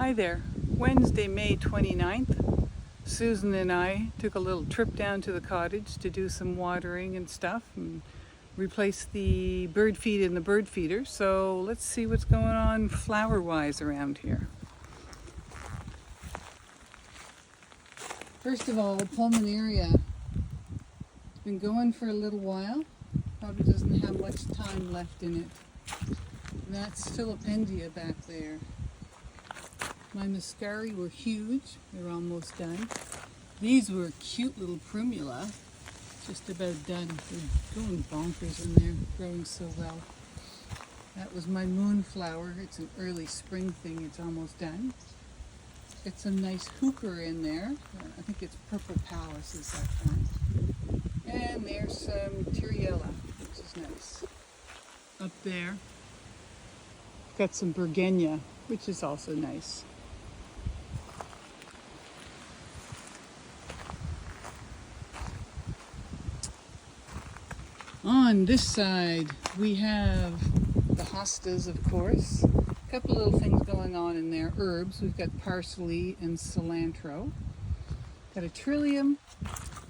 Hi there. Wednesday, May 29th. Susan and I took a little trip down to the cottage to do some watering and stuff and replace the bird feed in the bird feeder. So let's see what's going on flower-wise around here. First of all, the pulmonaria has been going for a little while. Probably doesn't have much time left in it. And that's Philippendia back there. My muscari were huge. They're almost done. These were cute little primula. Just about done. They're going bonkers in there, growing so well. That was my moonflower. It's an early spring thing. It's almost done. Got some nice hooker in there. I think it's Purple Palace is that kind. And there's some Tyriella, which is nice. Up there, got some Bergenia, which is also nice. On this side, we have the hostas, of course. A couple little things going on in there. Herbs, we've got parsley and cilantro. Got a trillium.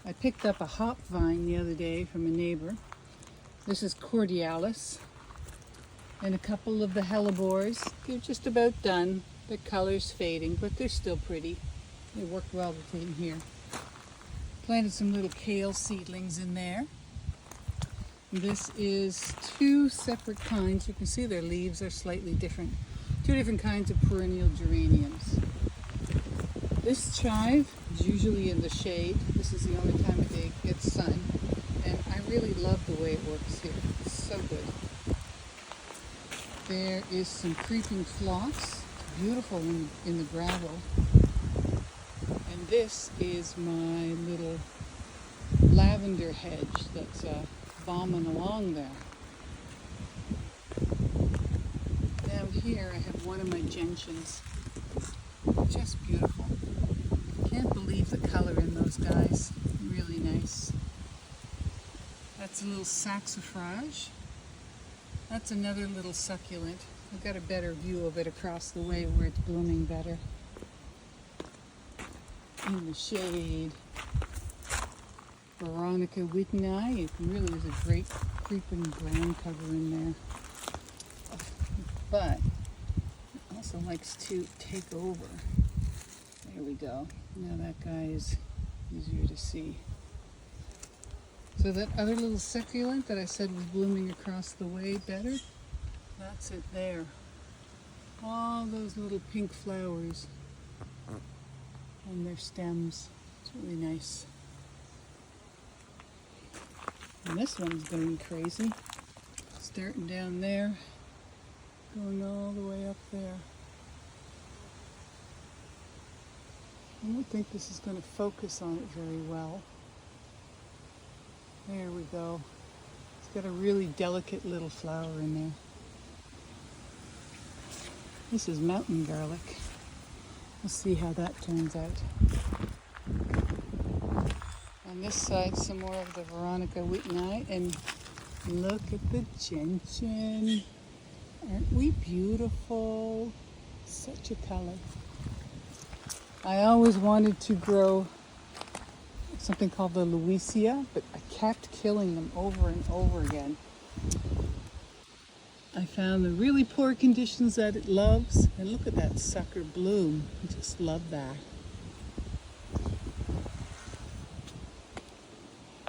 I picked up a hop vine the other day from a neighbor. This is cordialis. And a couple of the hellebores. They're just about done. Their color's fading, but they're still pretty. They worked well in here. Planted some little kale seedlings in there. This is two separate kinds. You can see their leaves are slightly different. Two different kinds of perennial geraniums. This chive is usually in the shade. This is the only time of day it gets sun. And I really love the way it works here. It's so good. There is some creeping phlox. Beautiful in the gravel. And this is my little lavender hedge that's bombing along there. Down here I have one of my gentians. Just beautiful. Can't believe the color in those guys. Really nice. That's a little saxifrage. That's another little succulent. I've got a better view of it across the way where it's blooming better. In the shade. Veronica Whitney. It really is a great creeping ground cover in there. But it also likes to take over. There we go. Now that guy is easier to see. So that other little succulent that I said was blooming across the way better, that's it there. All those little pink flowers on their stems. It's really nice. And this one's going crazy. Starting down there, going all the way up there. I don't think this is going to focus on it very well. There we go. It's got a really delicate little flower in there. This is mountain garlic. We'll see how that turns out. On this side, some more of the Veronica Whitney, and look at the gentian. Aren't we beautiful? Such a color. I always wanted to grow something called the Louisia, but I kept killing them over and over again. I found the really poor conditions that it loves, and look at that sucker bloom. I just love that.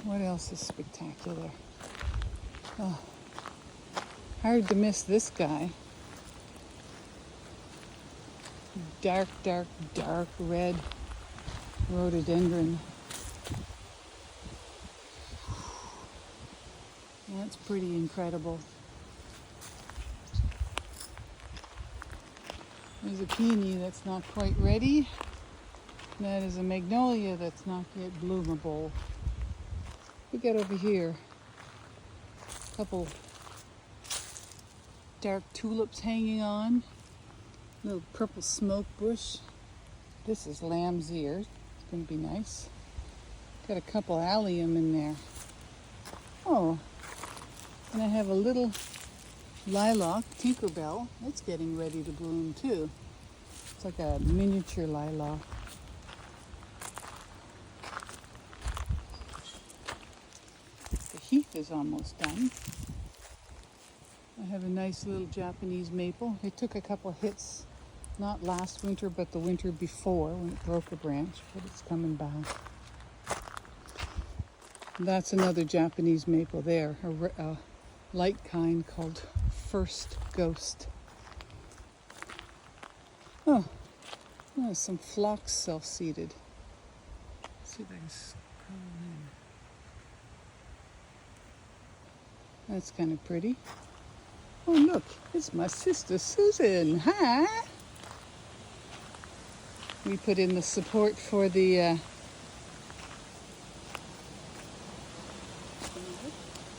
What else is spectacular? Oh, hard to miss this guy. Dark, dark, dark red rhododendron. That's pretty incredible. There's a peony that's not quite ready. That is a magnolia that's not yet bloomable. We got over here a couple dark tulips hanging on. Little purple smoke bush. This is lamb's ear. It's going to be nice. Got a couple allium in there. Oh, and I have a little lilac, Tinkerbell. It's getting ready to bloom too. It's like a miniature lilac. The heath is almost done. I have a nice little Japanese maple. It took a couple hits, not last winter, but the winter before when it broke a branch, but it's coming back. That's another Japanese maple there, a light kind called First Ghost. Oh, there's some phlox self-seeded. See if I can scroll in. That's kind of pretty. Oh look, it's my sister Susan. Hi! We put in the support for the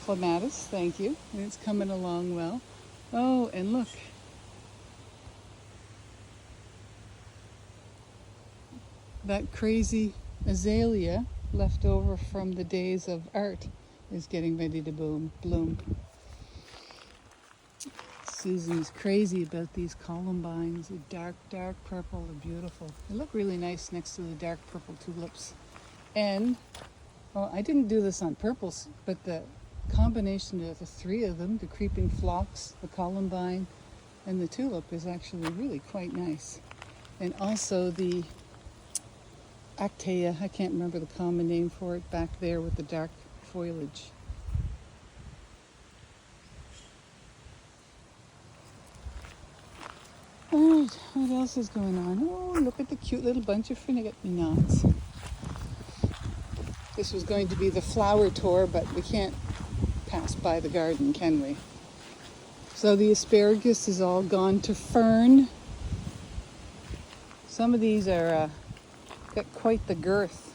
clematis, thank you. And it's coming along well. Oh, and look. That crazy azalea left over from the days of art is getting ready to bloom. Susan's crazy about these columbines. They're dark purple. They're beautiful. They look really nice next to the dark purple tulips. And, well, I didn't do this on purpose, but the combination of the three of them, the creeping phlox, the columbine, and the tulip is actually really quite nice. And also the Actea, I can't remember the common name for it, back there with the dark foliage. Alright, what else is going on? Oh, look at the cute little bunch of forget-me-nots. This was going to be the flower tour, but we can't pass by the garden, can we? So the asparagus is all gone to fern. Some of these are got quite the girth.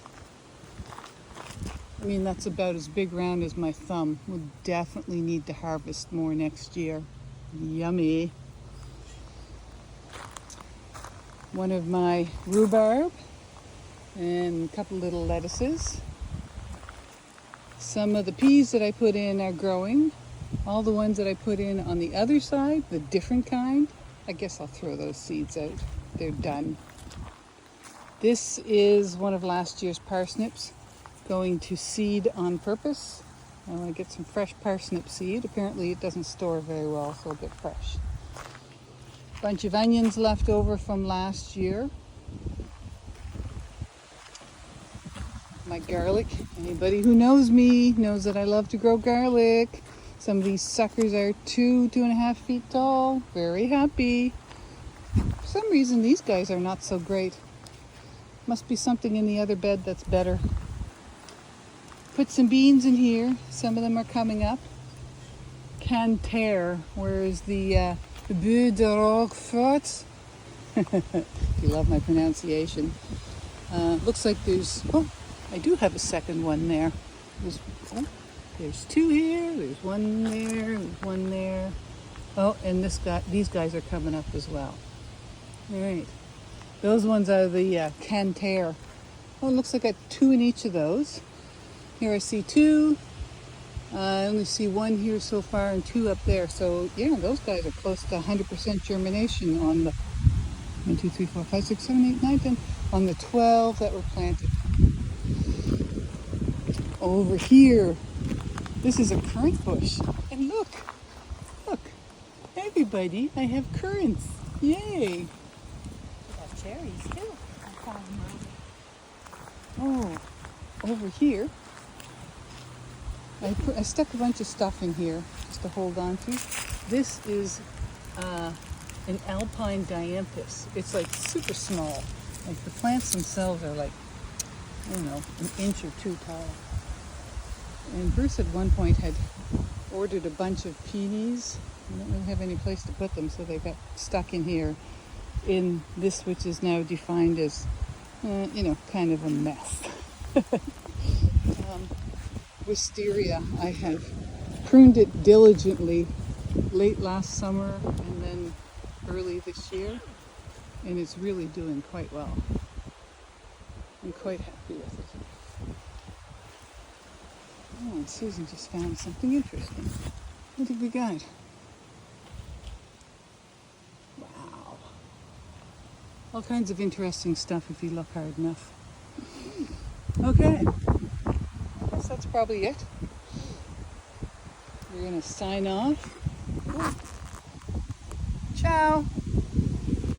I mean, that's about as big round as my thumb. We'll definitely need to harvest more next year. Yummy. One of my rhubarb and a couple little lettuces. Some of the peas that I put in are growing. All the ones that I put in on the other side, the different kind, I guess I'll throw those seeds out. They're done. This is one of last year's parsnips going to seed on purpose. I want to get some fresh parsnip seed. Apparently it doesn't store very well, so it'll get fresh. Bunch of onions left over from last year. My garlic. Anybody who knows me knows that I love to grow garlic. Some of these suckers are 2.5 feet tall. Very happy. For some reason these guys are not so great. Must be something in the other bed that's better. Put some beans in here. Some of them are coming up. Canter, whereas the Bœuf de Roquefort. You love my pronunciation. Looks like there's, I do have a second one there. There's two here, there's one there, there's one there. Oh, and these guys are coming up as well. All right. Those ones are the Canter. Oh, it looks like I got 2 in each of those. Here I see 2. I only see 1 here so far and 2 up there. So yeah, those guys are close to 100% germination on the 1, 2, 3, 4, 5, 6, 7, 8, 9, 10. On the 12 that were planted. Over here, this is a currant bush. And look, everybody, I have currants. Yay. Cherries too. Oh, over here, I stuck a bunch of stuff in here just to hold on to. This is an alpine dianthus. It's like super small. Like the plants themselves are like, I don't know, 1 inch or 2 tall. And Bruce at one point had ordered a bunch of peonies. I don't really have any place to put them, so they got stuck in here in this, which is now defined as, kind of a mess. Wisteria, I have pruned it diligently late last summer and then early this year, and it's really doing quite well. I'm quite happy with it. Oh, and Susan just found something interesting. What have we got? Wow. All kinds of interesting stuff if you look hard enough. Okay, I guess that's probably it. We're going to sign off. Ciao.